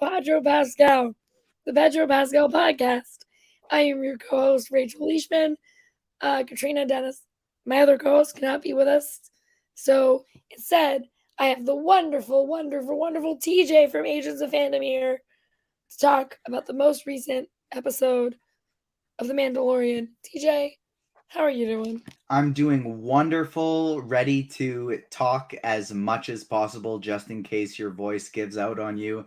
Podro Pascal, the Podro Pascal podcast. I am your co-host, Rachel Leishman. Katrina Dennis, my other co-host, cannot be with us. So instead, I have the wonderful, wonderful, wonderful TJ from Agents of Fandom here to talk about the most recent episode of The Mandalorian. TJ, how are you doing? I'm doing wonderful, ready to talk as much as possible just in case your voice gives out on you.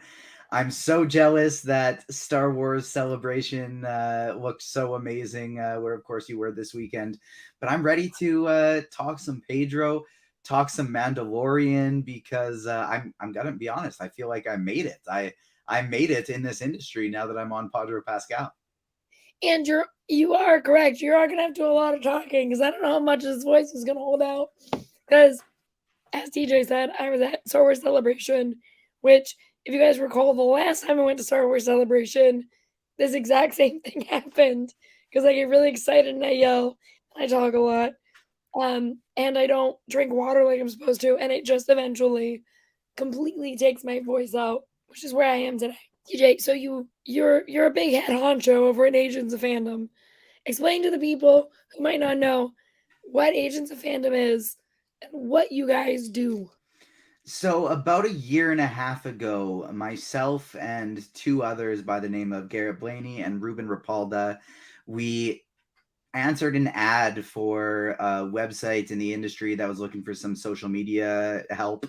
I'm so jealous that Star Wars Celebration looked so amazing, where of course you were this weekend. But I'm ready to talk some Pedro, talk some Mandalorian because I'm gonna be honest. I feel like I made it. I made it in this industry now that I'm on Podro Pascal. And you are correct. You are gonna have to do a lot of talking because I don't know how much his voice is gonna hold out. Because as TJ said, I was at Star Wars Celebration, which, if you guys recall, the last time I went to Star Wars Celebration, this exact same thing happened. Because I get really excited and I yell and I talk a lot. And I don't drink water like I'm supposed to, and it just eventually completely takes my voice out, which is where I am today. TJ, so you're a big head honcho over at Agents of Fandom. Explain to the people who might not know what Agents of Fandom is and what you guys do. So, about a year and a half ago, myself and two others by the name of Garrett Blaney and Ruben Rapalda, we answered an ad for a website in the industry that was looking for some social media help.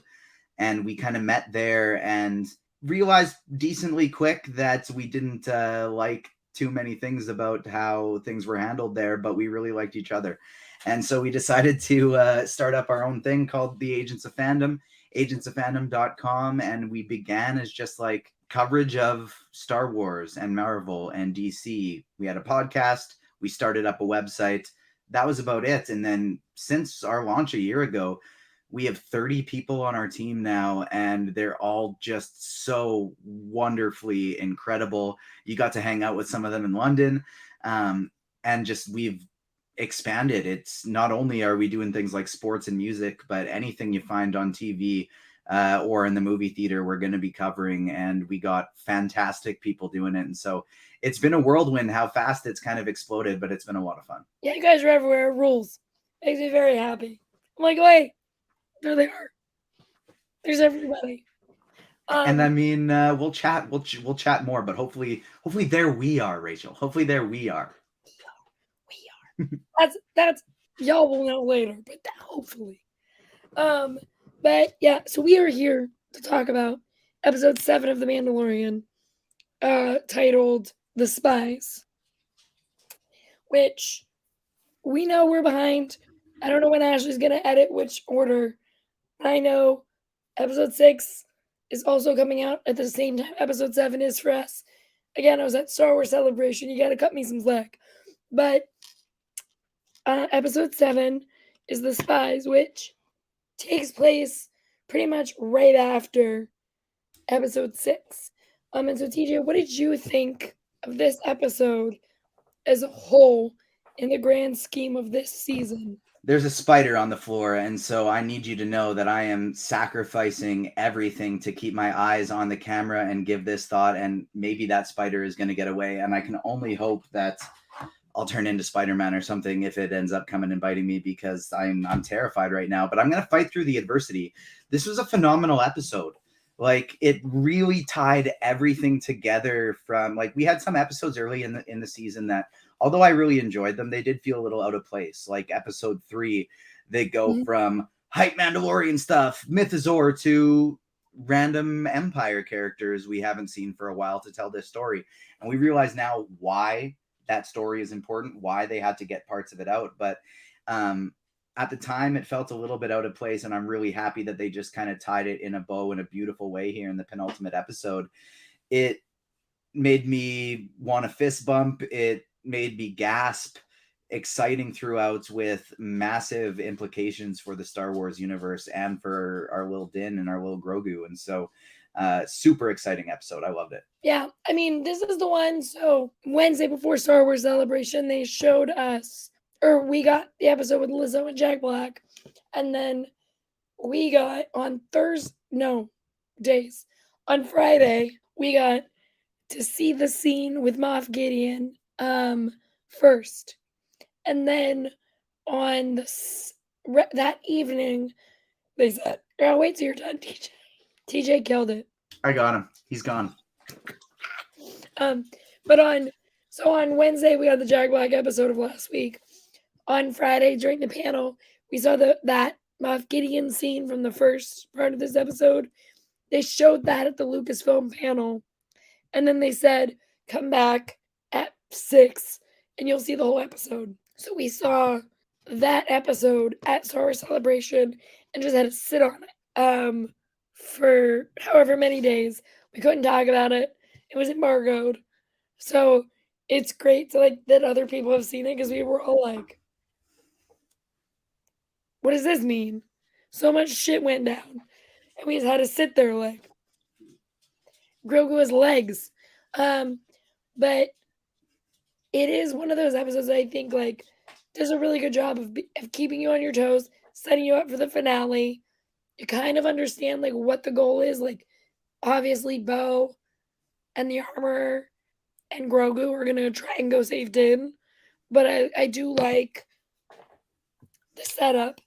And we kind of met there and realized decently quick that we didn't like too many things about how things were handled there, but we really liked each other. And so we decided to start up our own thing called the Agents of Fandom, agentsoffandom.com. And we began as just like coverage of Star Wars and Marvel and DC. We had a podcast. We started up a website. That was about it. And then since our launch a year ago, we have 30 people on our team now, and they're all just so wonderfully incredible. You got to hang out with some of them in London, and just we've expanded. It's not only are we doing things like sports and music, but anything you find on TV or in the movie theater, we're going to be covering, and we got fantastic people doing it. And so it's been a whirlwind how fast it's kind of exploded, but it's been a lot of fun. Yeah, you guys are everywhere. Rules. Makes me very happy. I'm like, wait, there they are. There's everybody. And I mean, we'll chat. We'll chat more, but hopefully, there we are, Rachel. Hopefully, there we are. We are. That's y'all will know later, but hopefully. But yeah, so we are here to talk about episode 7 of The Mandalorian, titled The Spies, which we know we're behind. I don't know when Ashley's gonna edit which order, but I know episode 6 is also coming out at the same time episode 7 is for us. Again, I was at Star Wars Celebration. You gotta cut me some slack. But episode 7 is The Spies, which takes place pretty much right after episode 6. And so TJ, what did you think of this episode as a whole in the grand scheme of this season? There's a spider on the floor, and so I need you to know that I am sacrificing everything to keep my eyes on the camera and give this thought, and maybe that spider is going to get away, and I can only hope that I'll turn into Spider-Man or something if it ends up coming and biting me, because I'm terrified right now, but I'm going to fight through the adversity. This was a phenomenal episode. Like, it really tied everything together. From like, we had some episodes early in the season that, although I really enjoyed them, they did feel a little out of place. Like episode 3, they go from hype Mandalorian stuff, Mythosaur, to random Empire characters we haven't seen for a while to tell this story. And we realize now why that story is important, why they had to get parts of it out. But at the time, it felt a little bit out of place, and I'm really happy that they just kind of tied it in a bow in a beautiful way here in the penultimate episode. It made me want to fist bump. It made me gasp. Exciting throughout, with massive implications for the Star Wars universe and for our little Din and our little Grogu. And so super exciting episode. I loved it. Yeah, I mean, this is the one. So Wednesday before Star Wars Celebration, they showed us, or we got the episode with Lizzo and Jack Black, and then we got on days. On Friday, we got to see the scene with Moff Gideon first. And then on that evening, they said, "Oh, wait till you're done, TJ." TJ killed it. I got him. He's gone. Um, but on Wednesday we got the Jack Black episode of last week. On Friday during the panel, we saw that Moff Gideon scene from the first part of this episode. They showed that at the Lucasfilm panel, and then they said, "Come back at 6 and you'll see the whole episode." So we saw that episode at Star Wars Celebration and just had to sit on it for however many days. We couldn't talk about it. It was embargoed. So it's great to like that other people have seen it because we were all like, what does this mean? So much shit went down. And we just had to sit there like Grogu has legs. But it is one of those episodes that I think like does a really good job of keeping you on your toes, setting you up for the finale. You kind of understand like what the goal is. Like obviously Bo and the armor and Grogu are gonna try and go save Din. But I do like the setup.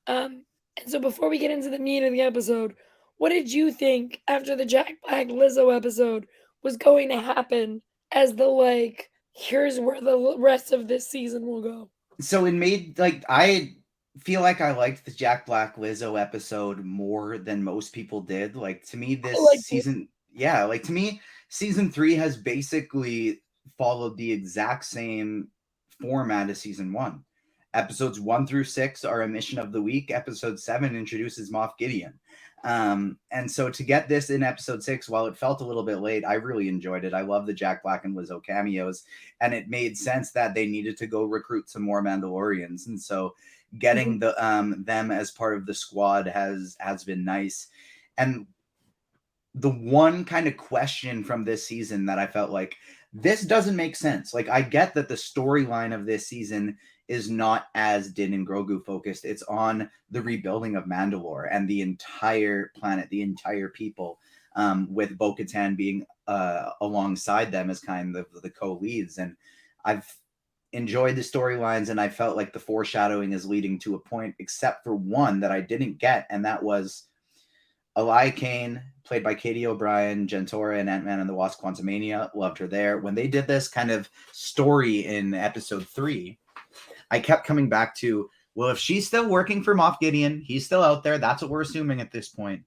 And so before we get into the meat of the episode, what did you think after the Jack Black Lizzo episode was going to happen as the like here's where the rest of this season will go? So it made like I feel like I liked the Jack Black Lizzo episode more than most people did. Like to me, this Like season, yeah, like to me, season 3 has basically followed the exact same format as season 1. Episodes 1 through 6 are a mission of the week. Episode 7 introduces Moff Gideon. And so to get this in episode 6, while it felt a little bit late, I really enjoyed it. I love the Jack Black and Lizzo cameos, and it made sense that they needed to go recruit some more Mandalorians. And so getting the them as part of the squad has been nice. And the one kind of question from this season that I felt like this doesn't make sense. Like I get that the storyline of this season is not as Din and Grogu focused. It's on the rebuilding of Mandalore and the entire planet, the entire people, with Bo-Katan being alongside them as kind of the co-leads. And I've enjoyed the storylines, and I felt like the foreshadowing is leading to a point, except for one that I didn't get, and that was Eli Kane, played by Katie O'Brien, Jentora and Ant-Man and the Wasp: Quantumania. Loved her there. When they did this kind of story in episode 3, I kept coming back to, well, if she's still working for Moff Gideon, he's still out there. That's what we're assuming at this point.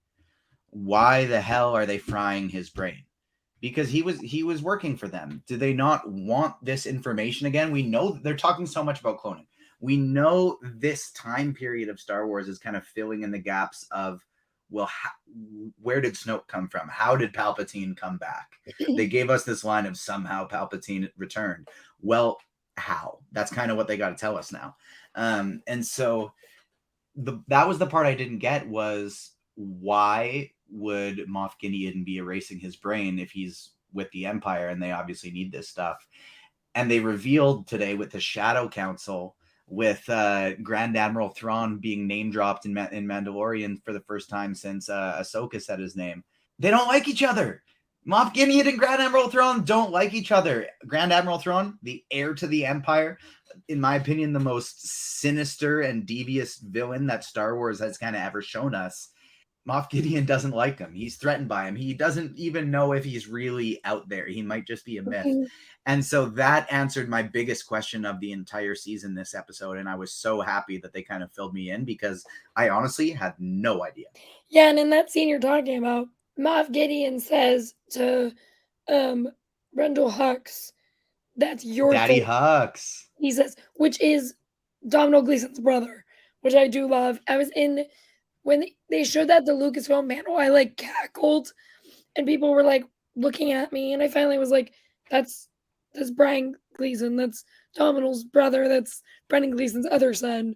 Why the hell are they frying his brain? Because he was working for them. Do they not want this information again? We know they're talking so much about cloning. We know this time period of Star Wars is kind of filling in the gaps of, well, where did Snoke come from? How did Palpatine come back? They gave us this line of somehow Palpatine returned. Well, how? That's kind of what they got to tell us now. And so that was the part I didn't get, was why would Moff Gideon be erasing his brain if he's with the Empire and they obviously need this stuff? And they revealed today with the Shadow Council, with Grand Admiral Thrawn being name dropped in Mandalorian for the first time since Ahsoka said his name. They don't like each other. Moff Gideon and Grand Admiral Thrawn don't like each other. Grand Admiral Thrawn, the heir to the Empire, in my opinion, the most sinister and devious villain that Star Wars has kind of ever shown us. Moff Gideon doesn't like him. He's threatened by him. He doesn't even know if he's really out there. He might just be a myth. And so that answered my biggest question of the entire season this episode. And I was so happy that they kind of filled me in, because I honestly had no idea. Yeah, and in that scene you're talking about, Moff Gideon says to Brendel Hux, "That's your Daddy Hux." He says, which is Domhnall Gleeson's brother, which I do love. I was in when they showed that the Lucasfilm panel, I like cackled, and people were like looking at me, and I finally was like, that's Brian Gleeson, that's Domhnall's brother, that's Brendan Gleeson's other son.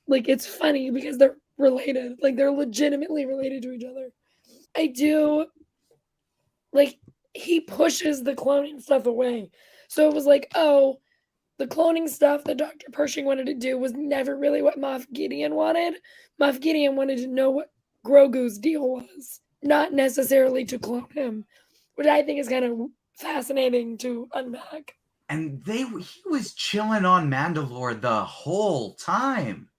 Like, it's funny because they're related, like they're legitimately related to each other. I do like, he pushes the cloning stuff away. So it was like, oh, the cloning stuff that Dr. Pershing wanted to do was never really what Moff Gideon wanted. Moff Gideon wanted to know what Grogu's deal was, not necessarily to clone him. which I think is kind of fascinating to unpack. And he was chilling on Mandalore the whole time.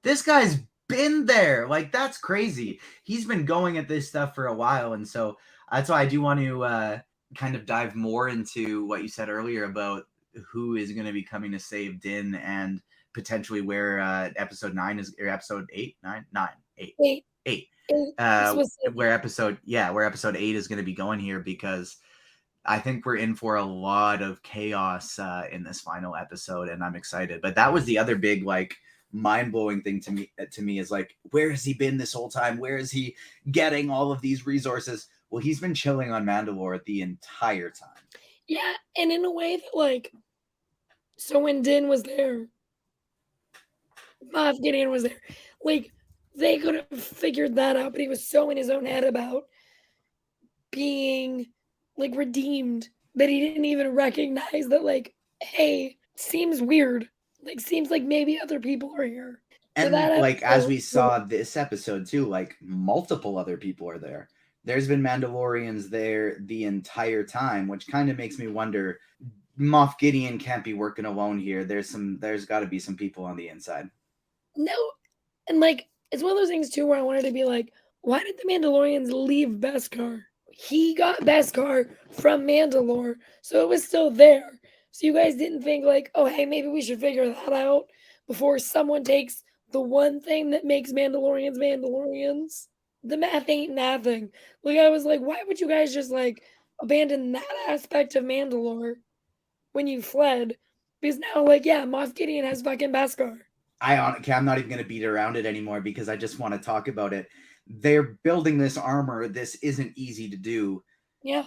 This guy's been there. Like, that's crazy. He's been going at this stuff for a while, and so that's why I do want to kind of dive more into what you said earlier about who is going to be coming to save Din and potentially where episode 9 is, or episode 8, 9, 9, 8, Wait, 8. specific. Where episode 8 is going to be going here, because I think we're in for a lot of chaos in this final episode, and I'm excited. But that was the other big, like, mind-blowing thing to me is like, where has he been this whole time? Where is he getting all of these resources? Well, he's been chilling on Mandalore the entire time. Yeah, and in a way that, like, so when Din was there, Moff Gideon was there, like, they could have figured that out, but he was so in his own head about being, like, redeemed that he didn't even recognize that, like, hey, seems weird. Like, seems like maybe other people are here. So And that like, as we episode, saw this episode too, like, multiple other people are there. There's been Mandalorians there the entire time, which kind of makes me wonder, Moff Gideon can't be working alone here. There's got to be some people on the inside. no, and like, it's one of those things too where I wanted to be like, why did the Mandalorians leave Beskar? He got Beskar from Mandalore, so it was still there. So you guys didn't think like, oh hey, maybe we should figure that out before someone takes the one thing that makes Mandalorians Mandalorians? The math ain't nothing. Like, I was like, why would you guys just like abandon that aspect of Mandalore when you fled? Because now, like, yeah, Moff Gideon has fucking Beskar. I'm not even going to beat around it anymore, because I just want to talk about it. They're building this armor. This isn't easy to do. Yeah.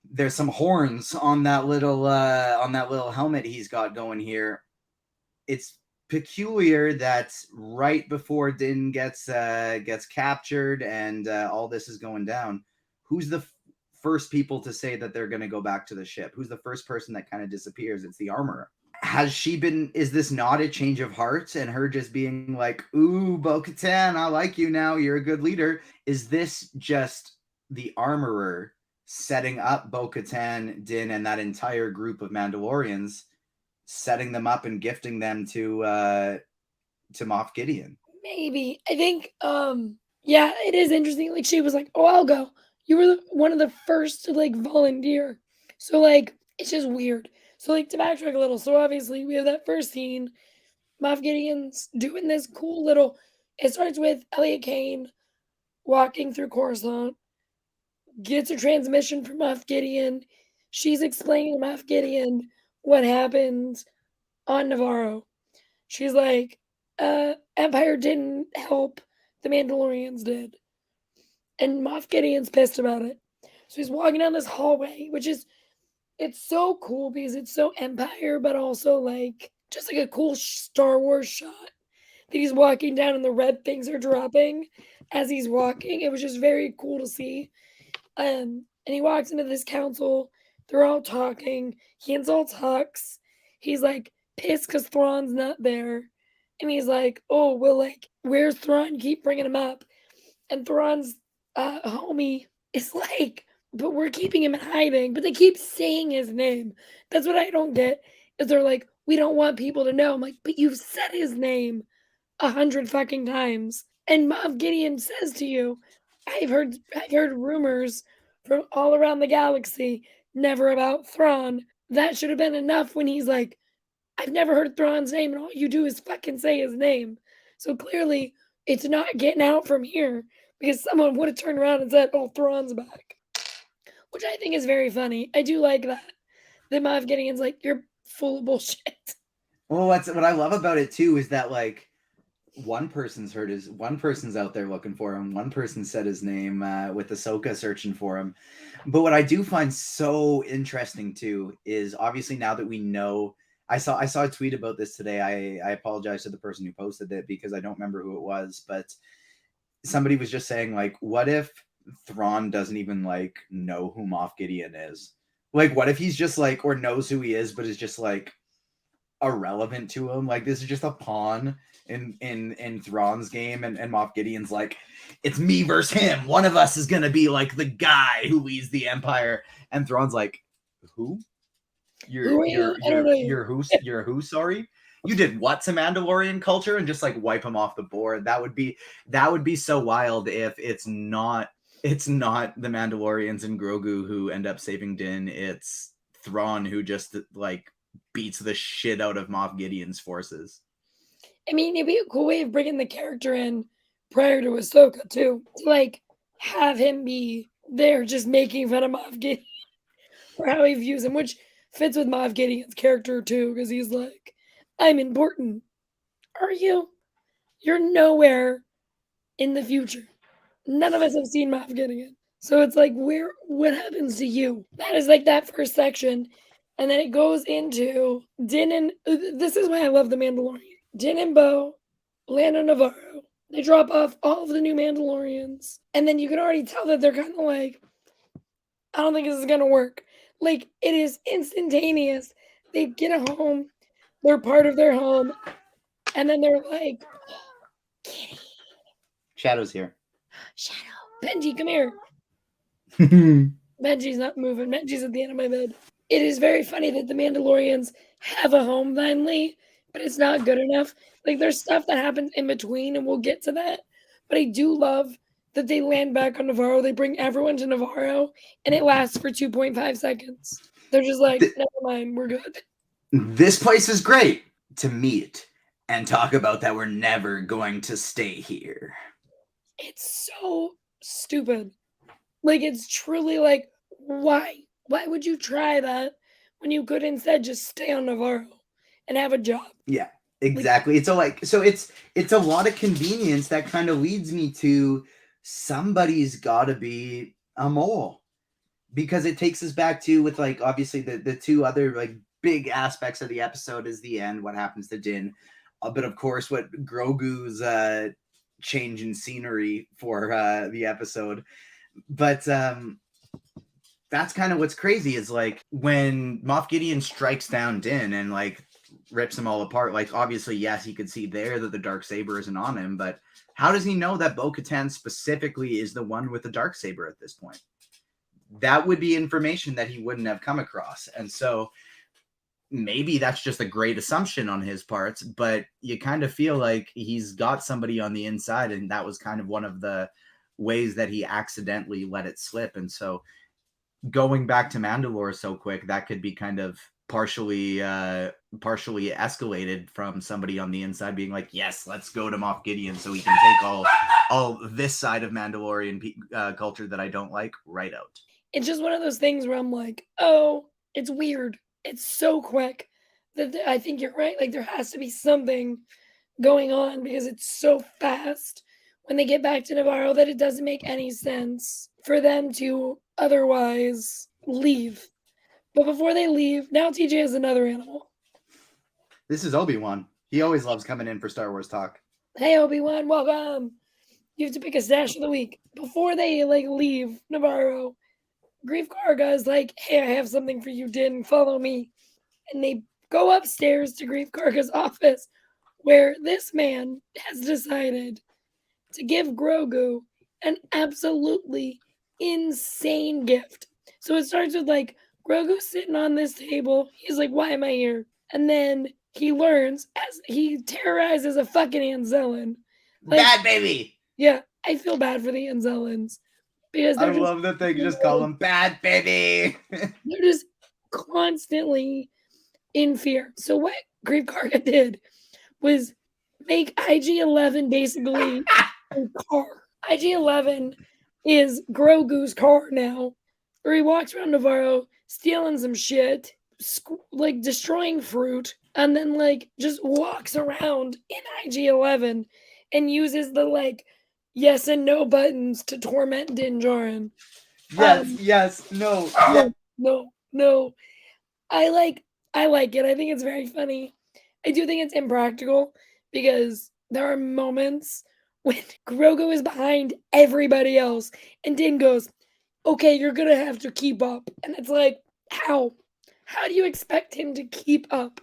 There's some horns on that little helmet he's got going here. It's peculiar that right before Din gets captured and all this is going down, who's the first people to say that they're going to go back to the ship? Who's the first person that kind of disappears? It's the armorer. Is this not a change of heart and her just being like, ooh, Bo-Katan, I like you now, you're a good leader? Is this just the armorer setting up Bo-Katan, Din, and that entire group of Mandalorians, setting them up and gifting them to Moff Gideon? Maybe. I think yeah, it is interesting. Like, she was like, "Oh, I'll go." You were one of the first to like volunteer. So like, it's just weird. So like, to backtrack a little, so obviously we have that first scene. Moff Gideon's doing this cool little, it starts with Elliot Kane walking through Coruscant, gets a transmission from Moff Gideon. She's explaining to Moff Gideon what happened on Navarro. She's like, Empire didn't help, the Mandalorians did. And Moff Gideon's pissed about it. So he's walking down this hallway, which is, it's so cool because it's so Empire, but also like just like a cool Star Wars shot that he's walking down and the red things are dropping as he's walking. It was just very cool to see. And he walks into this council. They're all talking. He insults Hux. He's like pissed because Thrawn's not there. And he's like, oh, well, like, where's Thrawn? Keep bringing him up. And Thrawn's homie is like, but we're keeping him in hiding. But they keep saying his name. That's what I don't get. Is they're like, we don't want people to know. I'm like, but you've said his name 100 fucking times. And Moff Gideon says to you, I've heard rumors from all around the galaxy, never about Thrawn. That should have been enough when he's like, I've never heard Thrawn's name, and all you do is fucking say his name. So clearly, it's not getting out from here because someone would have turned around and said, oh, Thrawn's back. Which I think is very funny. I do like that. The Moff Gideon's like, you're full of bullshit. Well, what I love about it too is that, like, one person's out there looking for him. One person said his name with Ahsoka searching for him. But what I do find so interesting too is, obviously, now that we know, I saw a tweet about this today. I apologize to the person who posted it because I don't remember who it was, but somebody was just saying, like, what if Thrawn doesn't even like know who Moff Gideon is? Like, what if he's just like, or knows who he is, but is just like, irrelevant to him. Like, this is just a pawn in Thrawn's game, and Moff Gideon's like, it's me versus him. One of us is gonna be like the guy who leads the Empire. And Thrawn's like, who? You're who? Sorry, you did what to Mandalorian culture? And just like wipe him off the board. That would be so wild if it's not the Mandalorians and Grogu who end up saving Din. It's Thrawn who just like beats the shit out of Moff Gideon's forces. I mean, it'd be a cool way of bringing the character in prior to Ahsoka too. To like have him be there just making fun of Moff Gideon for how he views him, which fits with Moff Gideon's character too, because he's like, I'm important. Are you? You're nowhere in the future. None of us have seen Moff Gideon. So it's like, what happens to you? That is like that first section. And then it goes into Din and, this is why I love The Mandalorian. Din and Bo land on Navarro. They drop off all of the new Mandalorians. And then you can already tell that they're kind of like, I don't think this is going to work. Like, it is instantaneous. They get a home. They're part of their home. And then they're like, Kitty. Shadow's here. Shadow. Benji, come here. Benji's not moving. Benji's at the end of my bed. It is very funny that the Mandalorians have a home finally, but it's not good enough. Like, there's stuff that happens in between, and we'll get to that. But I do love that they land back on Navarro. They bring everyone to Navarro, and it lasts for 2.5 seconds. They're just like, never mind, we're good. This place is great to meet and talk about that we're never going to stay here. It's so stupid. Like, it's truly like, why? Why would you try that when you could instead just stay on Navarro and have a job? Yeah, exactly. It's a lot of convenience that kind of leads me to somebody's got to be a mole, because it takes us back to, with like obviously the two other like big aspects of the episode is the end, what happens to Din, but of course what Grogu's change in scenery for the episode. But that's kind of what's crazy is like when Moff Gideon strikes down Din and like rips him all apart. Like, obviously, yes, he could see there that the Darksaber isn't on him, but how does he know that Bo-Katan specifically is the one with the Darksaber at this point? That would be information that he wouldn't have come across. And so maybe that's just a great assumption on his part, but you kind of feel like he's got somebody on the inside, and that was kind of one of the ways that he accidentally let it slip. And so going back to Mandalore so quick, that could be kind of partially escalated from somebody on the inside being like, yes, let's go to Moff Gideon so he can take all this side of Mandalorian culture that I don't like right out. It's just one of those things where I'm like, oh, it's weird. It's so quick that I think you're right. Like, there has to be something going on because it's so fast when they get back to Navarro that it doesn't make any sense for them to otherwise leave. But before they leave, now TJ has another animal. This is Obi-Wan. He always loves coming in for Star Wars talk. Hey, Obi-Wan, welcome. You have to pick a stash of the week. Before they leave Navarro, Grief Karga is like, hey, I have something for you, Din. Follow me. And they go upstairs to Grief Karga's office, where this man has decided to give Grogu an absolutely insane gift. So it starts with Grogu sitting on this table. He's like, why am I here? And then he learns as he terrorizes a fucking Anzellan. Bad baby. Yeah, I feel bad for the Anzellans. Because I love that they just call him bad baby. They're just constantly in fear. So what Grief Karga did was make IG-11 basically a car. IG-11 is Grogu's car now, where he walks around Navarro stealing some shit, destroying fruit, and then just walks around in IG-11 and uses the yes and no buttons to torment Din Djarin. Yes, no. No. I like it. I think it's very funny. I do think it's impractical because there are moments when Grogu is behind everybody else and Din goes, okay, you're going to have to keep up. And it's like, how? How do you expect him to keep up?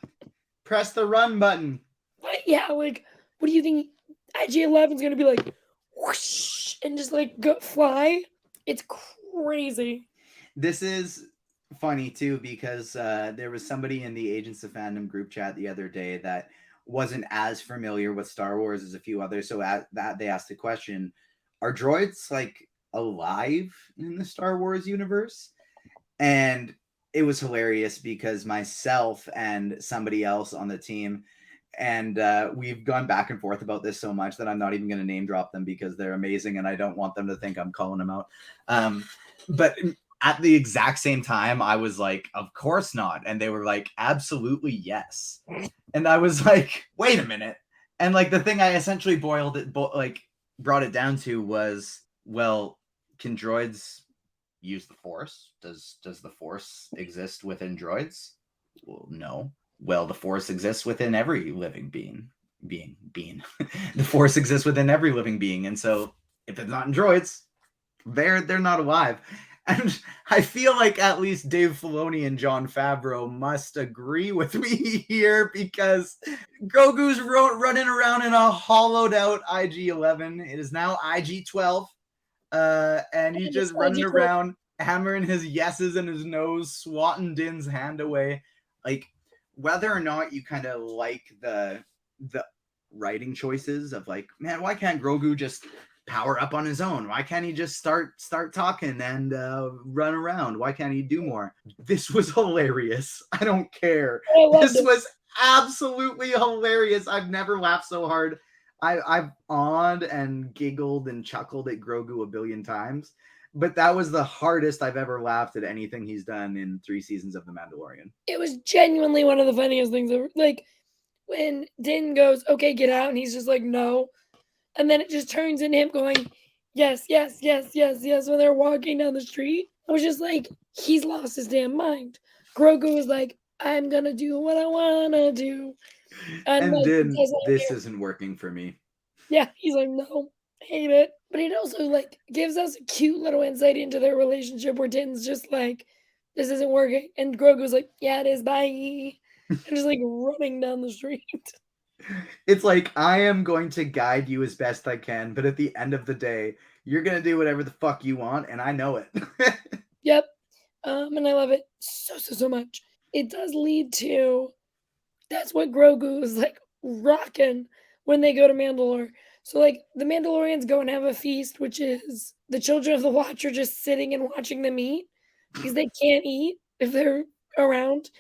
Press the run button. But yeah, like, what do you think IG-11's gonna be like? Whoosh, and just like go fly? It's crazy. This is funny too because there was somebody in the Agents of Fandom group chat the other day that wasn't as familiar with Star Wars as a few others. So at that they asked the question, are droids like alive in the Star Wars universe? And it was hilarious because myself and somebody else on the team, and we've gone back and forth about this so much that I'm not even going to name drop them because they're amazing and I don't want them to think I'm calling them out. But at the exact same time, I was like, of course not. And they were like, absolutely yes. And I was like, wait a minute. And like the thing I essentially brought it down to was, well, can droids use the Force? Does the Force exist within droids? Well, no. Well, the Force exists within every living being. The Force exists within every living being, and so if it's not in droids, they're not alive. And I feel like at least Dave Filoni and Jon Favreau must agree with me here because Grogu's running around in a hollowed out IG-11. It is now IG-12. And he's just running around, hammering his yeses in his nose, swatting Din's hand away. Like, whether or not you kind of like the writing choices of like, man, why can't Grogu just power up on his own? Why can't he just start talking and run around? Why can't he do more? This was hilarious. I don't care. This was absolutely hilarious. I've never laughed so hard. I've awed and giggled and chuckled at Grogu a billion times, but that was the hardest I've ever laughed at anything he's done in 3 seasons of The Mandalorian. It was genuinely one of the funniest things ever. Like, when Din goes, okay, get out, and he's just like, no. And then it just turns into him going, yes, yes, yes, yes, yes, when they're walking down the street. I was just like, he's lost his damn mind. Grogu was like, I'm going to do what I want to do. And like, Din, this isn't working for me. Yeah, he's like, no, hate it. But it also like gives us a cute little insight into their relationship where Din's just like, this isn't working. And Grogu's like, yeah, it is, bye. And just like running down the street. It's like, I am going to guide you as best I can, but at the end of the day, you're going to do whatever the fuck you want, and I know it. Yep. And I love it so much. It does lead to, that's what Grogu is like rocking when they go to Mandalore. So like the Mandalorians go and have a feast, which is the children of the Watcher just sitting and watching them eat because they can't eat if they're around.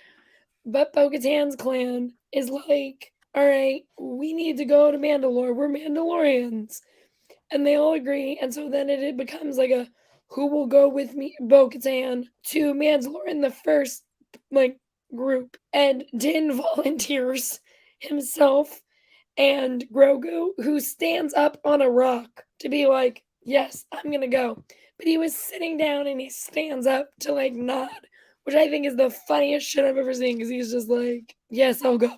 But Bo-Katan's clan is like, all right, we need to go to Mandalore. We're Mandalorians. And they all agree. And so then it becomes like a, who will go with me, Bo-Katan, to Mandalore, the first like group. And Din volunteers himself and Grogu, who stands up on a rock to be like, yes, I'm gonna go. But he was sitting down and he stands up to like nod, which I think is the funniest shit I've ever seen because he's just like, yes, I'll go.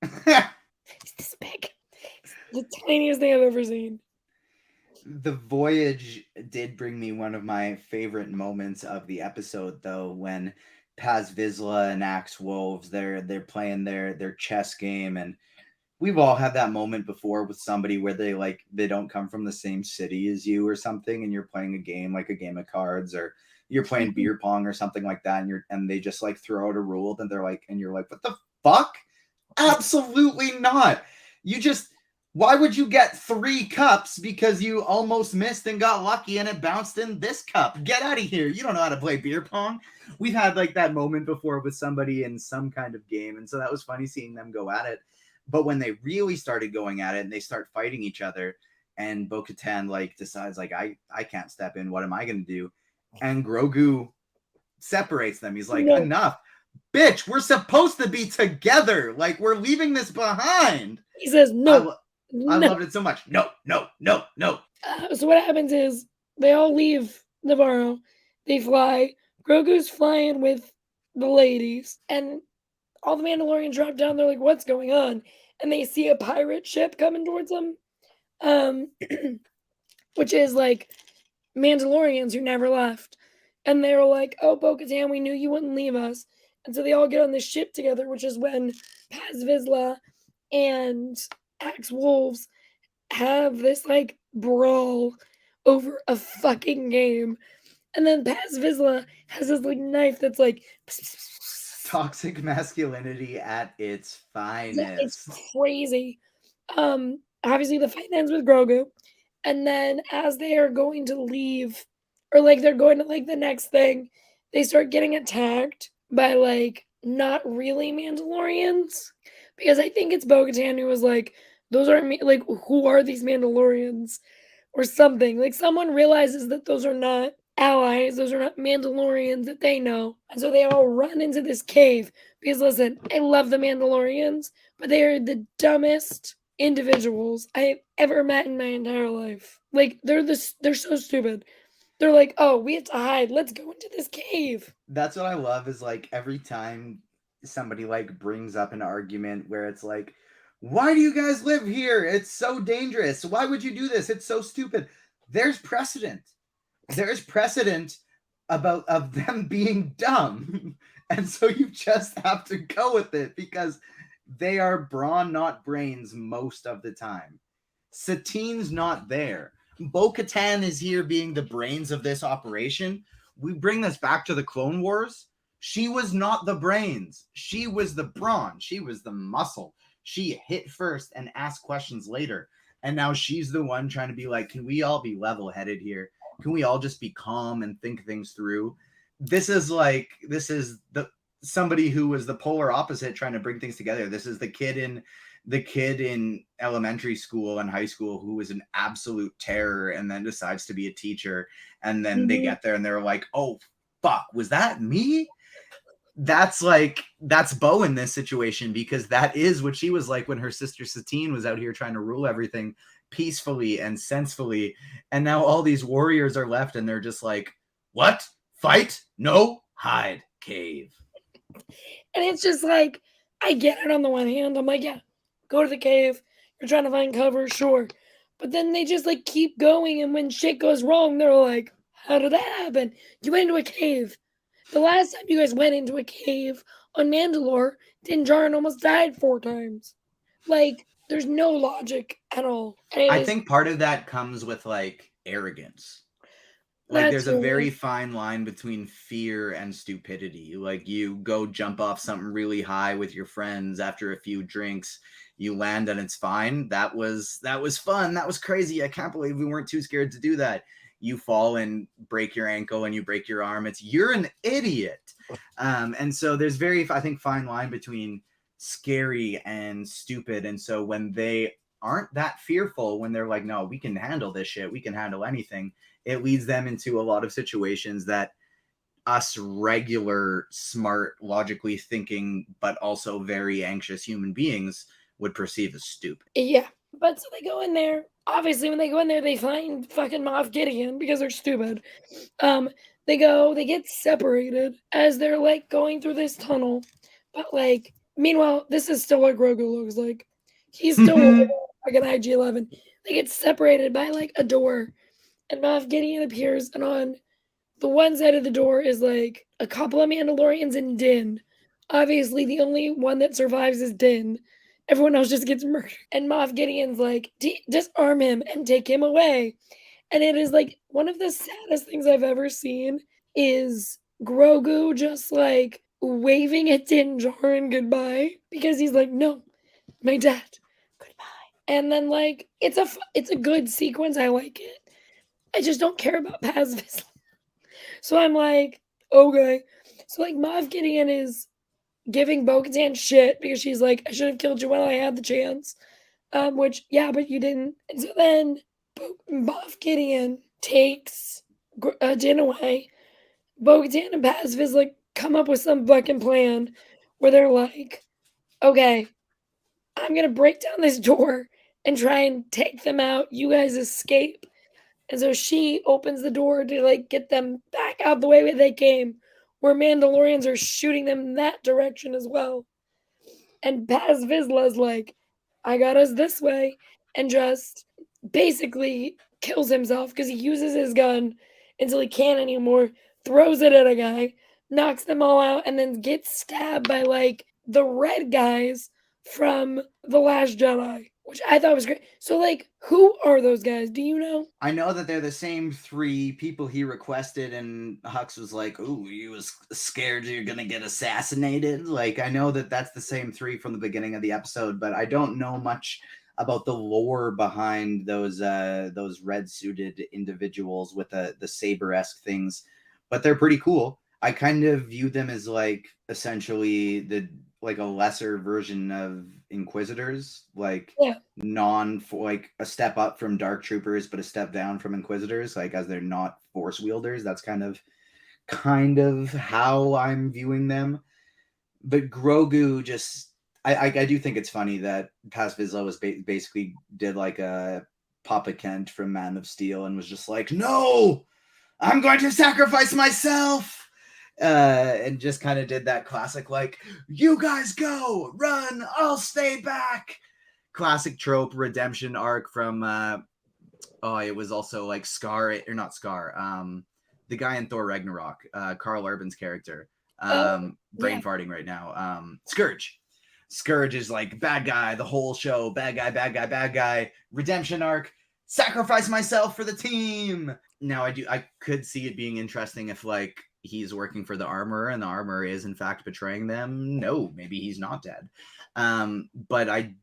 He's this big. It's the tiniest thing I've ever seen. The voyage did bring me one of my favorite moments of the episode, though, when Paz Vizsla and Axe Woves, they're playing their chess game, and we've all had that moment before with somebody where they don't come from the same city as you or something, and you're playing a game like a game of cards, or you're playing beer pong or something like that, and they just like throw out a rule, and they're like, and you're like, what the fuck? Absolutely not. Why would you get 3 cups because you almost missed and got lucky and it bounced in this cup? Get out of here. You don't know how to play beer pong. We've had like that moment before with somebody in some kind of game. And so that was funny seeing them go at it. But when they really started going at it and they start fighting each other and Bo-Katan like decides like, I can't step in. What am I going to do? And Grogu separates them. He's like, no. Enough. Bitch, we're supposed to be together. Like, we're leaving this behind. He says, no. I loved it so much. No. So what happens is they all leave Navarro. They fly. Grogu's flying with the ladies. And all the Mandalorians drop down. They're like, what's going on? And they see a pirate ship coming towards them. Which is like Mandalorians who never left. And they were like, oh, Bo-Katan, we knew you wouldn't leave us. And so they all get on this ship together, which is when Paz Vizsla and Axe Wolves have this like brawl over a fucking game. And then Paz Vizsla has this like knife that's like toxic masculinity at its yeah, it's finest. crazy. Obviously the fight ends with Grogu. And then as they are going to leave, or like they're going to like the next thing, they start getting attacked by like not really Mandalorians. Because I think it's Bo-Katan who was like, those aren't like who are these Mandalorians? Or something. Like someone realizes that those are not allies, those are not Mandalorians that they know. And so they all run into this cave. Because listen, I love the Mandalorians, but they are the dumbest individuals I've ever met in my entire life. Like they're so stupid. They're like, oh, we have to hide. Let's go into this cave. That's what I love is like every time somebody like brings up an argument where it's like, why do you guys live here? It's so dangerous. Why would you do this? It's so stupid. There's precedent. There's precedent about of them being dumb. And so you just have to go with it because they are brawn, not brains, most of the time. Satine's not there. Bo-Katan is here being the brains of this operation. We bring this back to the Clone Wars. She was not the brains. She was the brawn. She was the muscle. She hit first and asked questions later. And now she's the one trying to be like, can we all be level-headed here? Can we all just be calm and think things through? This is the somebody who was the polar opposite trying to bring things together. This is the kid in elementary school and high school who was an absolute terror and then decides to be a teacher, and then they get there and they're like, oh fuck, was that me? That's Bo in this situation, because that is what she was like when her sister Satine was out here trying to rule everything peacefully and sensefully, and now all these warriors are left and they're just like, what? Fight? No, hide, cave. And it's just like, I get it on the one hand. I'm like, yeah, go to the cave. You're trying to find cover, sure. But then they just like keep going, and when shit goes wrong, they're like, how did that happen? You went into a cave. The last time you guys went into a cave on Mandalore, Din Djarin almost died 4 times. Like, there's no logic at all. I think part of that comes with like arrogance. Like there's a very fine line between fear and stupidity. Like you go jump off something really high with your friends after a few drinks, you land and it's fine. That was fun. That was crazy. I can't believe we weren't too scared to do that. You fall and break your ankle and you break your arm. You're an idiot. And so there's very, I think, fine line between scary and stupid. And so when they aren't that fearful, when they're like, no, we can handle this shit, we can handle anything, it leads them into a lot of situations that us regular, smart, logically thinking, but also very anxious human beings would perceive as stupid. Yeah. But so they go in there. Obviously, when they go in there, they find fucking Moff Gideon because they're stupid. They get separated as they're like going through this tunnel. But like, meanwhile, this is still what Grogu looks like. He's still like an IG-11. They get separated by like a door, and Moff Gideon appears, and on the one side of the door is like a couple of Mandalorians and Din. Obviously, the only one that survives is Din. Everyone else just gets murdered. And Moff Gideon's like, disarm him and take him away. And it is like one of the saddest things I've ever seen is Grogu just like waving at Din Djarin goodbye because he's like, no, my dad, goodbye. And then like it's a good sequence. I like it. I just don't care about Paz Vizsla. So I'm like, okay. So like Moff Gideon is giving Bo-Katan shit because she's like, I should have killed you when I had the chance. Which, yeah, but you didn't. And so then Moff Gideon takes Din away. Bo-Katan and Paz Vizsla come up with some fucking plan where they're like, okay, I'm gonna break down this door and try and take them out. You guys escape. And so she opens the door to like get them back out the way they came, where Mandalorians are shooting them in that direction as well. And Paz Vizsla's like, I got us this way, and just basically kills himself because he uses his gun until he can't anymore, throws it at a guy. knocks them all out, and then gets stabbed by like the red guys from The Last Jedi, which I thought was great. So like, who are those guys? Do you know? I know that they're the same 3 people he requested, and Hux was like, "Ooh, you was scared you're gonna get assassinated." Like, I know that that's the same 3 from the beginning of the episode, but I don't know much about the lore behind those red suited individuals with the saber-esque things, but they're pretty cool. I kind of view them as like essentially like a lesser version of Inquisitors, like Yeah. like a step up from Dark Troopers, but a step down from Inquisitors, like as they're not Force wielders. That's kind of how I'm viewing them. But Grogu just, I do think it's funny that Paz Vizsla was basically did like a Papa Kent from Man of Steel and was just like, no, I'm going to sacrifice myself. And just kind of did that classic, like, you guys go, run, I'll stay back. Classic trope redemption arc from it was also like Scar, or not Scar, the guy in Thor Ragnarok, Carl Urban's character. Brain farting right now. Scourge is like bad guy the whole show, bad guy, redemption arc, sacrifice myself for the team. Now I could see it being interesting if like he's working for the Armorer and the Armorer is in fact betraying them. No, maybe he's not dead. But I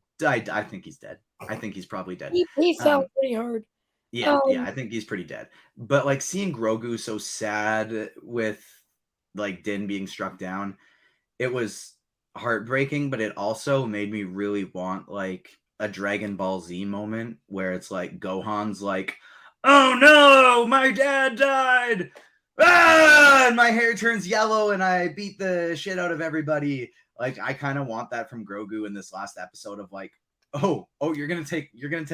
think he's dead. I think he's probably dead. He fell pretty hard. Yeah, I think he's pretty dead. But like seeing Grogu so sad with like Din being struck down, it was heartbreaking, but it also made me really want like a Dragon Ball Z moment where it's like Gohan's like, "Oh no, my dad died!" Ah! And my hair turns yellow and I beat the shit out of everybody. Like I kind of want that from Grogu in this last episode of like, oh, you're gonna take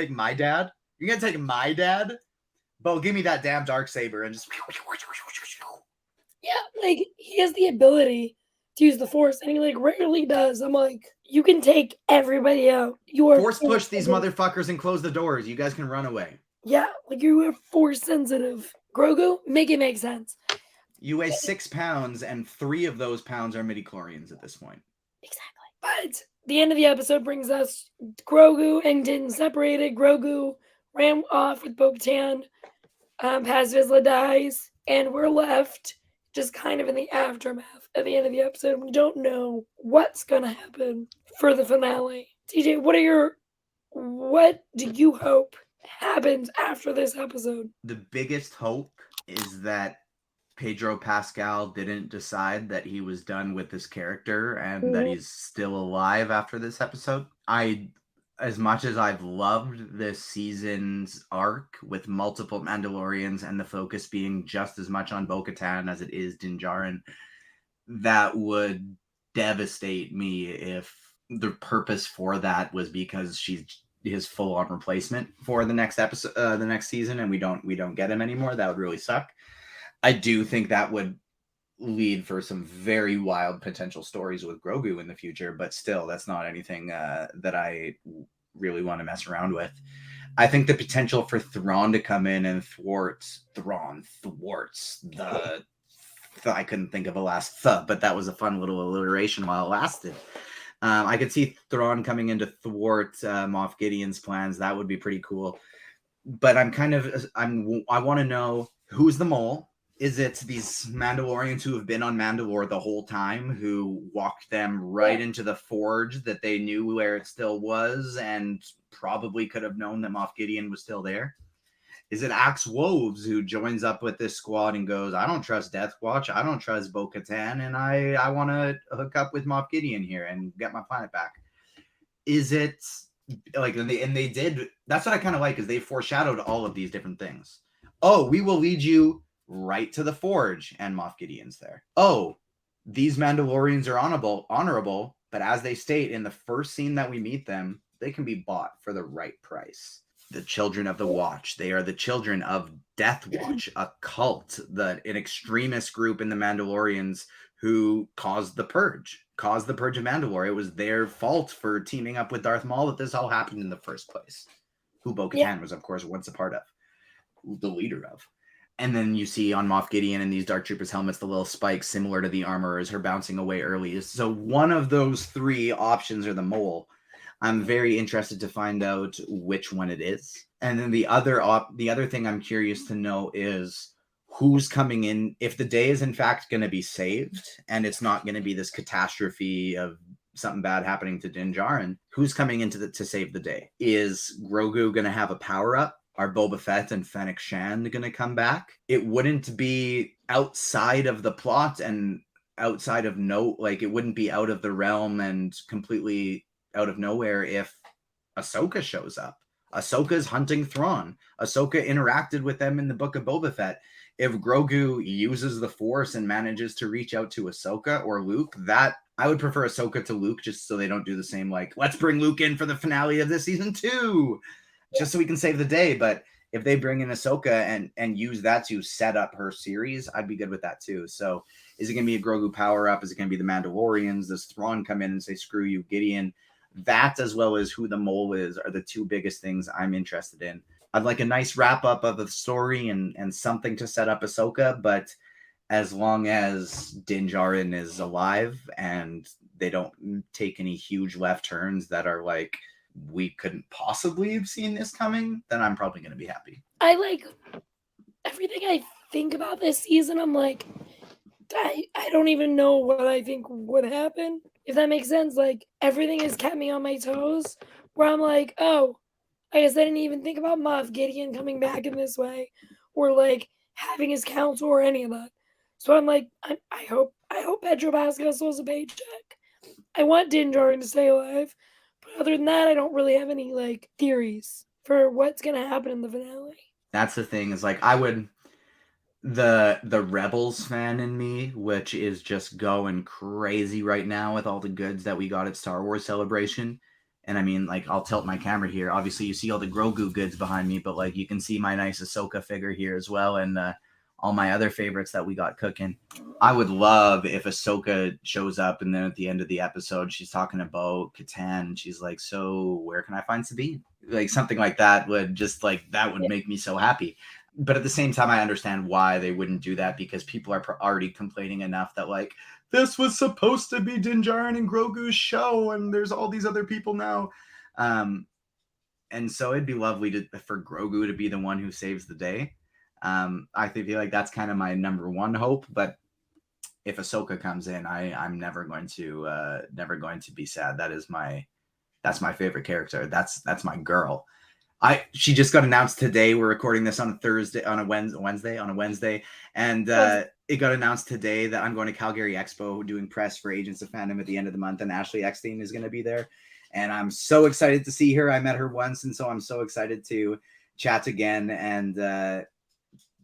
my dad? You're gonna take my dad? Bo, give me that damn dark saber and just. Yeah, like he has the ability to use the Force, and he like rarely does. I'm like, you can take everybody out. You are Force push these motherfuckers and close the doors. You guys can run away. Yeah, like you are Force sensitive. Grogu, make it make sense. You weigh 6 pounds, and 3 of those pounds are midichlorians at this point. Exactly. But the end of the episode brings us Grogu and Din separated. Grogu ran off with Bo-Katan. Paz Vizsla dies, and we're left just kind of in the aftermath at the end of the episode. We don't know what's going to happen for the finale. TJ, what do you hope happens after this episode? The biggest hope is that Pedro Pascal didn't decide that he was done with this character and that he's still alive after this episode. As much as I've loved this season's arc with multiple Mandalorians and the focus being just as much on Bo-Katan as it is Din Djarin, that would devastate me if the purpose for that was because she's his full-on replacement for the next episode, the next season, and we don't get him anymore. That would really suck. I do think that would lead for some very wild potential stories with Grogu in the future, but still, that's not anything that I really want to mess around with. I think the potential for Thrawn to come in and thwarts the I couldn't think of a last th, but that was a fun little alliteration while it lasted. I could see Thrawn coming in to thwart Moff Gideon's plans. That would be pretty cool. But I want to know who's the mole. Is it these Mandalorians who have been on Mandalore the whole time, who walked them right into the forge that they knew where it still was and probably could have known that Moff Gideon was still there? Is it Axe Woves who joins up with this squad and goes, I don't trust Death Watch, I don't trust Bo-Katan, and I want to hook up with Moff Gideon here and get my planet back? Is it like, and they did, that's what I kind of like, is they foreshadowed all of these different things. Oh, we will lead you right to the forge, and Moff Gideon's there. Oh, these Mandalorians are honorable, but as they state in the first scene that we meet them, they can be bought for the right price. The children of the Watch. They are the children of Death Watch, a cult, an extremist group in the Mandalorians who caused the purge of Mandalore. It was their fault for teaming up with Darth Maul that this all happened in the first place. Who Bo-Katan was, of course, once a part of, the leader of. And then you see on Moff Gideon and these Dark Troopers helmets, the little spikes similar to the armorers, her bouncing away early. So one of those three options are the mole. I'm very interested to find out which one it is. And then the other thing I'm curious to know is who's coming in. If the day is in fact going to be saved and it's not going to be this catastrophe of something bad happening to Din Djarin, who's coming into to save the day? Is Grogu going to have a power up? Are Boba Fett and Fennec Shand going to come back? It wouldn't be outside of the plot and outside of it wouldn't be out of the realm and completely out of nowhere if Ahsoka shows up. Ahsoka's hunting Thrawn. Ahsoka interacted with them in the Book of Boba Fett. If Grogu uses the Force and manages to reach out to Ahsoka or Luke, that I would prefer Ahsoka to Luke, just so they don't do the same, like, let's bring Luke in for the finale of this season 2, just so we can save the day. But if they bring in Ahsoka and use that to set up her series, I'd be good with that too. So is it going to be a Grogu power-up? Is it going to be the Mandalorians? Does Thrawn come in and say, screw you, Gideon? That, as well as who the mole is, are the two biggest things I'm interested in. I'd like a nice wrap-up of the story and something to set up Ahsoka, but as long as Din Djarin is alive and they don't take any huge left turns that are like, we couldn't possibly have seen this coming, then I'm probably going to be happy. I like everything I think about this season. I'm like, I don't even know what I think would happen, if that makes sense. Like, everything has kept me on my toes, where I'm like, oh, I guess I didn't even think about Moff Gideon coming back in this way, or like having his council or any of that. So I'm like, I hope Pedro Pascal still has a paycheck. I want Din Djarin to stay alive, but other than that, I don't really have any like theories for what's gonna happen in the finale. That's the thing, is like, I would, the Rebels fan in me, which is just going crazy right now with all the goods that we got at Star Wars Celebration. And I mean, like, I'll tilt my camera here. Obviously, you see all the Grogu goods behind me, but like, you can see my nice Ahsoka figure here as well, and all my other favorites that we got cooking. I would love if Ahsoka shows up, and then at the end of the episode, she's talking about Catan, and she's like, "So, where can I find Sabine?" Like, something like that would just, like, that would make me so happy. But at the same time, I understand why they wouldn't do that, because people are already complaining enough that, like, this was supposed to be Din Djarin and Grogu's show, and there's all these other people now. And so it'd be lovely for Grogu to be the one who saves the day. I feel like that's kind of my number one hope. But if Ahsoka comes in, I'm never going to be sad. That's my favorite character. That's my girl. She just got announced today. We're recording this on a Wednesday, and it got announced today that I'm going to Calgary Expo doing press for Agents of Fandom at the end of the month, and Ashley Eckstein is going to be there, and I'm so excited to see her. I met her once, and so I'm so excited to chat again. And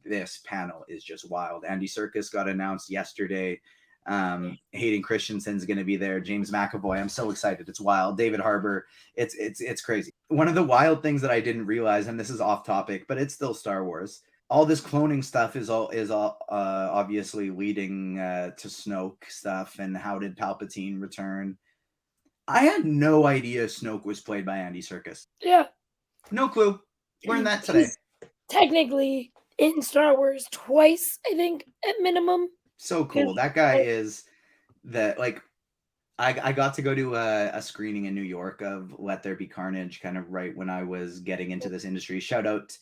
this panel is just wild. Andy Serkis got announced yesterday. Hayden Christensen's going to be there. James McAvoy. I'm so excited. It's wild. David Harbour. It's crazy. One of the wild things that I didn't realize, and this is off topic, but it's still Star Wars. All this cloning stuff is obviously leading to Snoke stuff. And how did Palpatine return? I had no idea Snoke was played by Andy Serkis. Yeah. No clue. Learned that today. He's technically in Star Wars twice, I think, at minimum. So cool. That guy is I got to go to a screening in New York of Let There Be Carnage, kind of right when I was getting into this industry. Shout out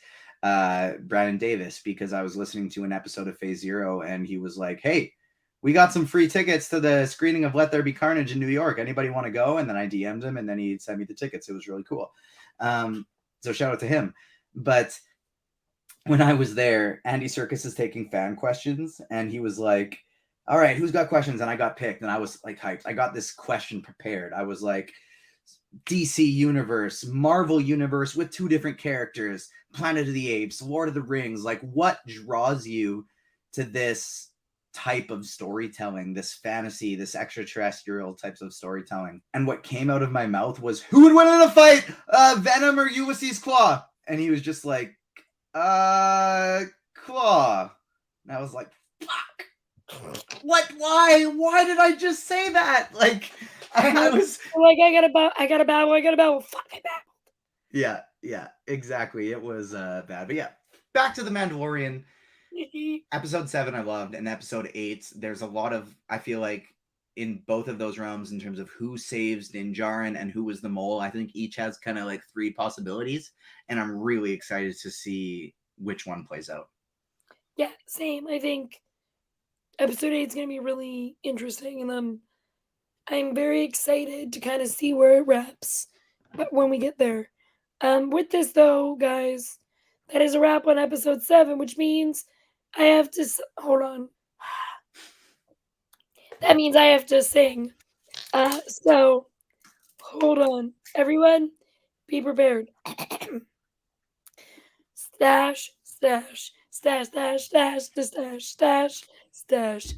Brandon Davis, because I was listening to an episode of Phase Zero, and he was like, "Hey, we got some free tickets to the screening of Let There Be Carnage in New York. Anybody want to go?" And then I DM'd him, and then he sent me the tickets. It was really cool. So shout out to him. But when I was there, Andy Serkis is taking fan questions, and he was like, "All right, who's got questions?" And I got picked, and I was like hyped. I got this question prepared. I was like, DC Universe, Marvel Universe with two different characters, Planet of the Apes, Lord of the Rings. Like, what draws you to this type of storytelling, this fantasy, this extraterrestrial types of storytelling? And what came out of my mouth was, who would win in a fight, Venom or Ulysses Claw? And he was just like, Claw. And I was like, fuck. What? Why did I just say that? Like, I was like, I got a battle. Fuck, I battled. Yeah, exactly. It was bad. But yeah, back to the Mandalorian. Episode 7 I loved, and episode 8, there's a lot of, I feel like, in both of those realms in terms of who saves Din Djarin and who was the mole. I think each has kind of like 3 possibilities, and I'm really excited to see which one plays out. Yeah, same. I think episode 8 is going to be really interesting, and I'm very excited to kind of see where it wraps when we get there. With this, though, guys, that is a wrap on episode 7, which means I have to hold on. That means I have to sing. So hold on, everyone, be prepared. Stash, stash, stash, stash, stash, stash, stash, stash,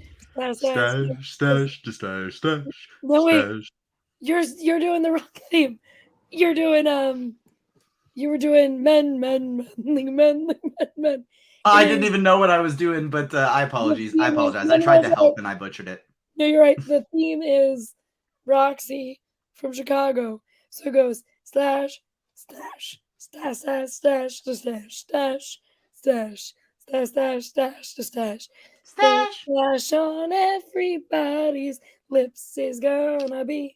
stash, Stash. No, wait, you're doing the wrong theme. You're doing you were doing men. I didn't even know what I was doing, but I apologize. I tried to help and I butchered it. No, you're right. The theme is Roxy from Chicago. So it goes stash, stash, stash, stash, stash, stash, stash, stash, stash, stash, stash, stash, stash on everybody's lips is gonna be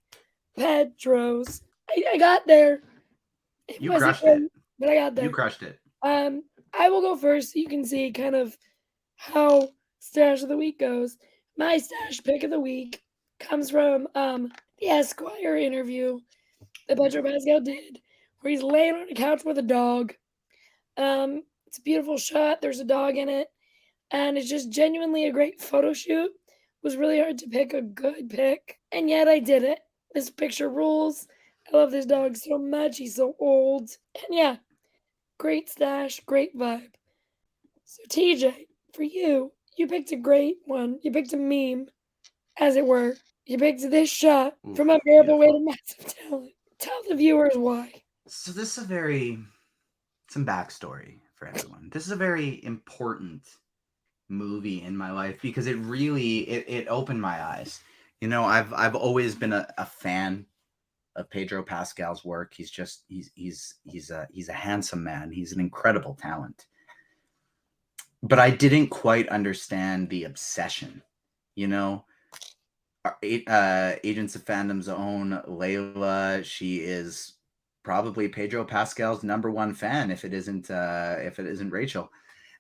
Pedro's. I got there. You crushed it. But I got there. You crushed it. I will go first so you can see kind of how stash of the week goes. My stash pick of the week comes from the Esquire interview that Podro Pascal did, where he's laying on a couch with a dog. It's a beautiful shot. There's a dog in it, and it's just genuinely a great photo shoot. It was really hard to pick a good pick, and yet I did it. This picture rules. I love this dog so much. He's so old, and yeah, great stash, great vibe. So TJ, for you picked a great one. You picked a meme, as it were. You picked this shot from Unbearable Weight of Massive Talent. Tell the viewers why. So this is some backstory for everyone. This is a very important movie in my life because it really it opened my eyes. You know, I've always been a fan of Pedro Pascal's work. He's a handsome man. He's an incredible talent. But I didn't quite understand the obsession, you know. Agents of Fandom's own Layla, she is probably Pedro Pascal's #1 fan if it isn't Rachel.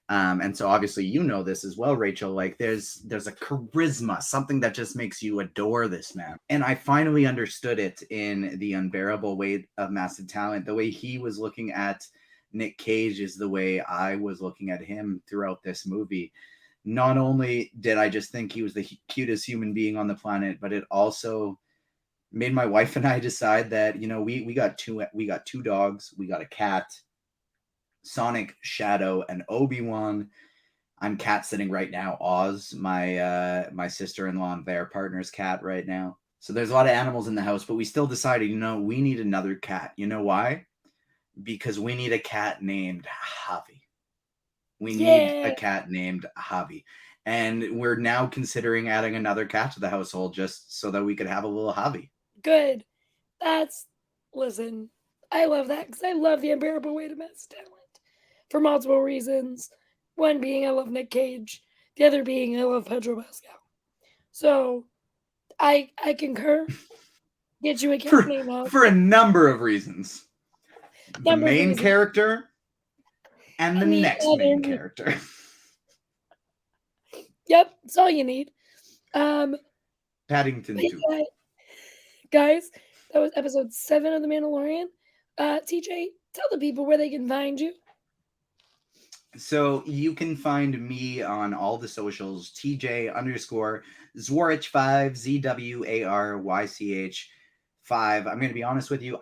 And so obviously you know this as well, Rachel. Like there's a charisma, something that just makes you adore this man. And I finally understood it in The Unbearable Weight of Massive Talent. The way he was looking at Nick Cage is the way I was looking at him throughout this movie. Not only did I just think he was the cutest human being on the planet, but it also made my wife and I decide that, you know, we got two dogs, we got a cat, Sonic, Shadow, and Obi-Wan. I'm cat sitting right now. Oz, my sister-in-law and their partner's cat right now. So there's a lot of animals in the house, but we still decided, you know, we need another cat. You know why? Because we need a cat named Javi. We need a cat named Javi. And we're now considering adding another cat to the household just so that we could have a little Javi. Good. Listen, I love that because I love The Unbearable Weight of Massive Talent for multiple reasons. One being I love Nick Cage. The other being I love Podro Pascal. So I concur. Get you a cat name out. For a number of reasons. The main character and the next main character. Yep, that's all you need. Paddington 2. Guys, that was episode 7 of The Mandalorian. TJ, tell the people where they can find you. So you can find me on all the socials, TJ_Zwarych5, ZWARYCH5. I'm going to be honest with you.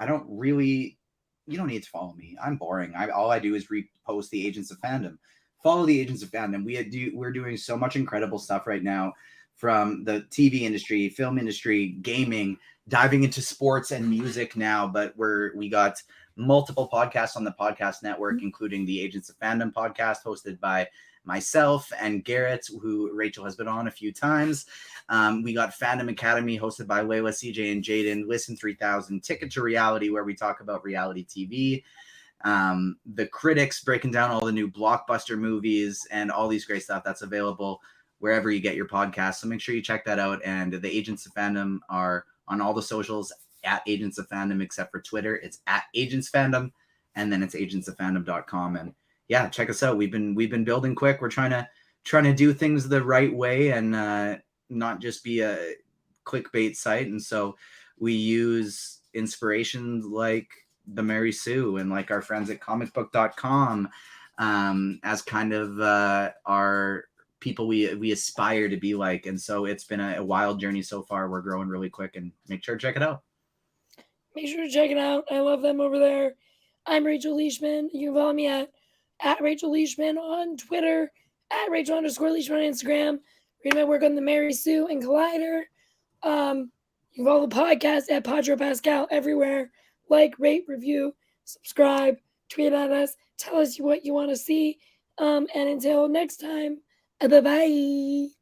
You don't need to follow me. I'm boring. All I do is repost the Agents of Fandom. Follow the Agents of Fandom. We're doing so much incredible stuff right now, from the TV industry, film industry, gaming, diving into sports and music now. But we got multiple podcasts on the podcast network, including the Agents of Fandom podcast hosted by myself and Garrett, who Rachel has been on a few times. We got Fandom Academy hosted by Layla, CJ, and Jaden. Listen 3000, Ticket to Reality, where we talk about reality TV. the critics breaking down all the new blockbuster movies and all these great stuff that's available wherever you get your podcasts. So make sure you check that out. And the Agents of Fandom are on all the socials at Agents of Fandom, except for Twitter. It's at Agents Fandom, and then it's agentsoffandom.com. And yeah, check us out. We've been building quick. We're trying to do things the right way and not just be a clickbait site. And so we use inspirations like the Mary Sue and like our friends at comicbook.com as kind of our people we aspire to be like. And so it's been a wild journey so far. We're growing really quick, and make sure to check it out. Make sure to check it out. I love them over there. I'm Rachel Leishman. You can follow me at Rachel Leishman on Twitter, at Rachel_Leishman on Instagram. Read my work on the Mary Sue and Collider. You can follow the podcast at Podro Pascal everywhere. Like, rate, review, subscribe, tweet at us, tell us what you want to see. And until next time, bye-bye.